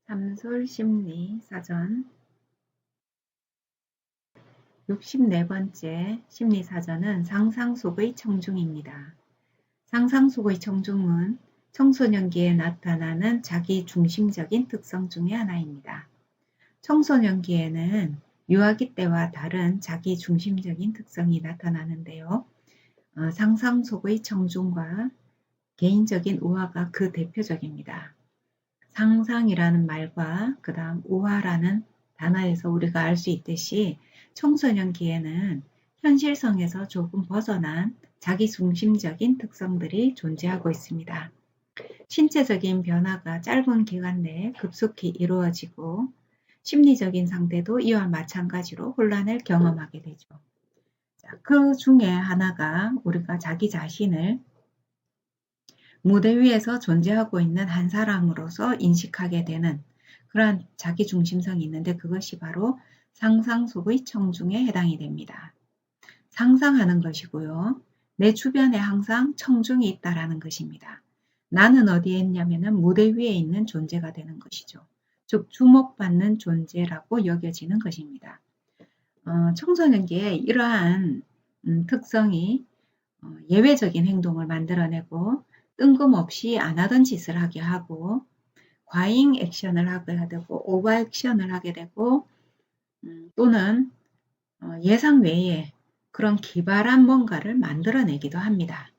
삼솔심리사전 64번째 심리사전은 상상 속의 청중입니다. 상상 속의 청중은 청소년기에 나타나는 자기 중심적인 특성 중의 하나입니다. 청소년기에는 유아기 때와 다른 자기 중심적인 특성이 나타나는데요. 상상 속의 청중과 개인적인 우화가 그 대표적입니다. 상상이라는 말과 그 다음 우화라는 단어에서 우리가 알 수 있듯이 청소년기에는 현실성에서 조금 벗어난 자기 중심적인 특성들이 존재하고 있습니다. 신체적인 변화가 짧은 기간 내에 급속히 이루어지고 심리적인 상태도 이와 마찬가지로 혼란을 경험하게 되죠. 그 중에 하나가 우리가 자기 자신을 무대 위에서 존재하고 있는 한 사람으로서 인식하게 되는 그러한 자기중심성이 있는데 그것이 바로 상상 속의 청중에 해당이 됩니다. 상상하는 것이고요. 내 주변에 항상 청중이 있다라는 것입니다. 나는 어디에 있냐면은 무대 위에 있는 존재가 되는 것이죠. 즉 주목받는 존재라고 여겨지는 것입니다. 청소년기에 이러한 특성이 예외적인 행동을 만들어내고 뜬금없이 안 하던 짓을 하게 하고 과잉 액션을 하게 되고 오버 액션을 하게 되고 또는 예상 외에 그런 기발한 뭔가를 만들어내기도 합니다.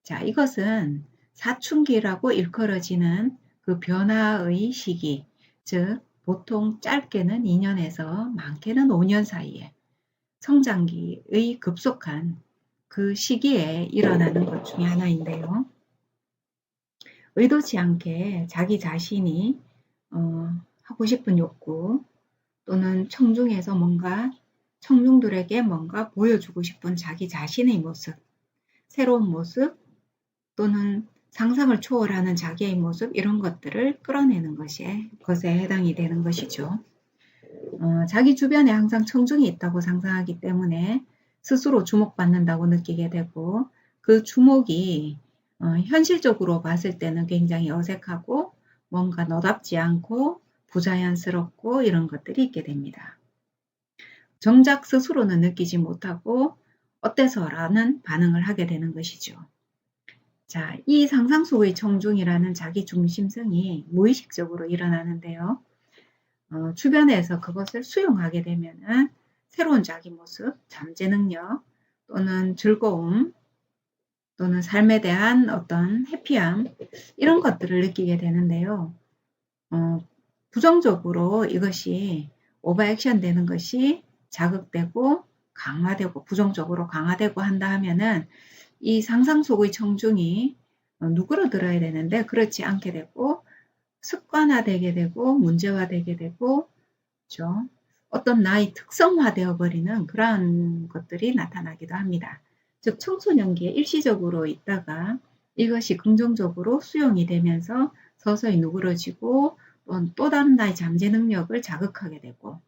자, 이것은 사춘기라고 일컬어지는 그 변화의 시기, 즉 보통 짧게는 2년에서 많게는 5년 사이에 성장기의 급속한 그 시기에 일어나는 것 중에 하나인데요. 의도치 않게 자기 자신이 하고 싶은 욕구 또는 청중에서 청중들에게 뭔가 보여주고 싶은 자기 자신의 모습, 새로운 모습 또는 상상을 초월하는 자기의 모습 이런 것들을 끌어내는 것에 해당이 되는 것이죠. 자기 주변에 항상 청중이 있다고 상상하기 때문에 스스로 주목받는다고 느끼게 되고 그 주목이 현실적으로 봤을 때는 굉장히 어색하고 뭔가 너답지 않고 부자연스럽고 이런 것들이 있게 됩니다. 정작 스스로는 느끼지 못하고 어때서라는 반응을 하게 되는 것이죠. 자, 이 상상 속의 청중이라는 자기 중심성이 무의식적으로 일어나는데요. 주변에서 그것을 수용하게 되면은 새로운 자기 모습, 잠재 능력 또는 즐거움 또는 삶에 대한 어떤 해피함 이런 것들을 느끼게 되는데요. 부정적으로 이것이 오버액션 되는 것이 자극되고 강화되고 부정적으로 강화되고 한다 하면은 이 상상 속의 청중이 누그러들어야 되는데 그렇지 않게 되고 습관화되게 되고 문제화되게 되고 그렇죠? 어떤 나의 특성화되어 버리는 그러한 것들이 나타나기도 합니다. 즉 청소년기에 일시적으로 있다가 이것이 긍정적으로 수용이 되면서 서서히 누그러지고 또 다른 나의 잠재 능력을 자극하게 되고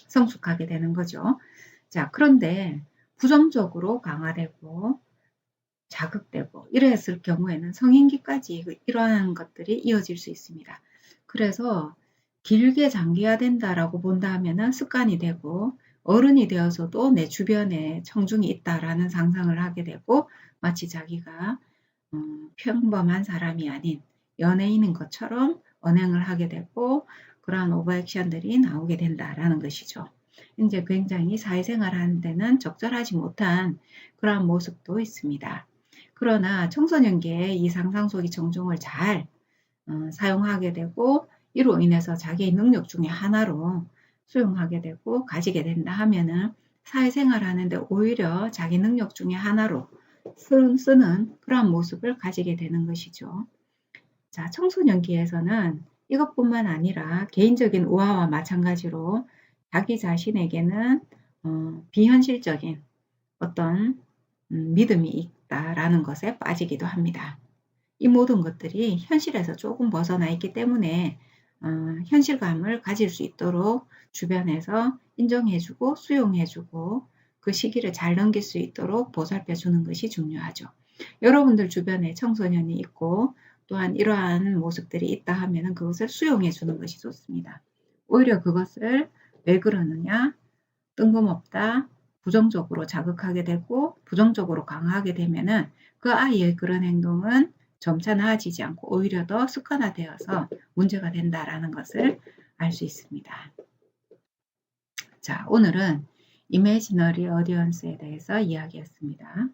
성숙하게 되는 거죠. 자, 그런데 부정적으로 강화되고 자극되고 이랬을 경우에는 성인기까지 이러한 것들이 이어질 수 있습니다. 그래서 길게 장기화된다라고 본다 하면은 습관이 되고 어른이 되어서도 내 주변에 청중이 있다라는 상상을 하게 되고 마치 자기가 평범한 사람이 아닌 연예인인 것처럼 언행을 하게 되고 그러한 오버액션들이 나오게 된다라는 것이죠. 이제 굉장히 사회생활 하는 데는 적절하지 못한 그러한 모습도 있습니다. 그러나 청소년기에 이 상상 속의 청중을 잘 사용하게 되고 이로 인해서 자기의 능력 중에 하나로 수용하게 되고 가지게 된다 하면은 사회생활 하는데 오히려 자기 능력 중에 하나로 쓰는 그러한 모습을 가지게 되는 것이죠. 자, 청소년기에서는 이것뿐만 아니라 개인적인 우화와 마찬가지로 자기 자신에게는 비현실적인 어떤 믿음이 있다라는 것에 빠지기도 합니다. 이 모든 것들이 현실에서 조금 벗어나 있기 때문에 현실감을 가질 수 있도록 주변에서 인정해주고 수용해주고 그 시기를 잘 넘길 수 있도록 보살펴주는 것이 중요하죠. 여러분들 주변에 청소년이 있고 또한 이러한 모습들이 있다 하면은 그것을 수용해 주는 것이 좋습니다. 오히려 그것을 왜 그러느냐? 뜬금없다. 부정적으로 자극하게 되고 부정적으로 강화하게 되면은 그 아이의 그런 행동은 점차 나아지지 않고 오히려 더 습관화되어서 문제가 된다라는 것을 알 수 있습니다. 자, 오늘은 이미지너리 어디언스에 대해서 이야기했습니다.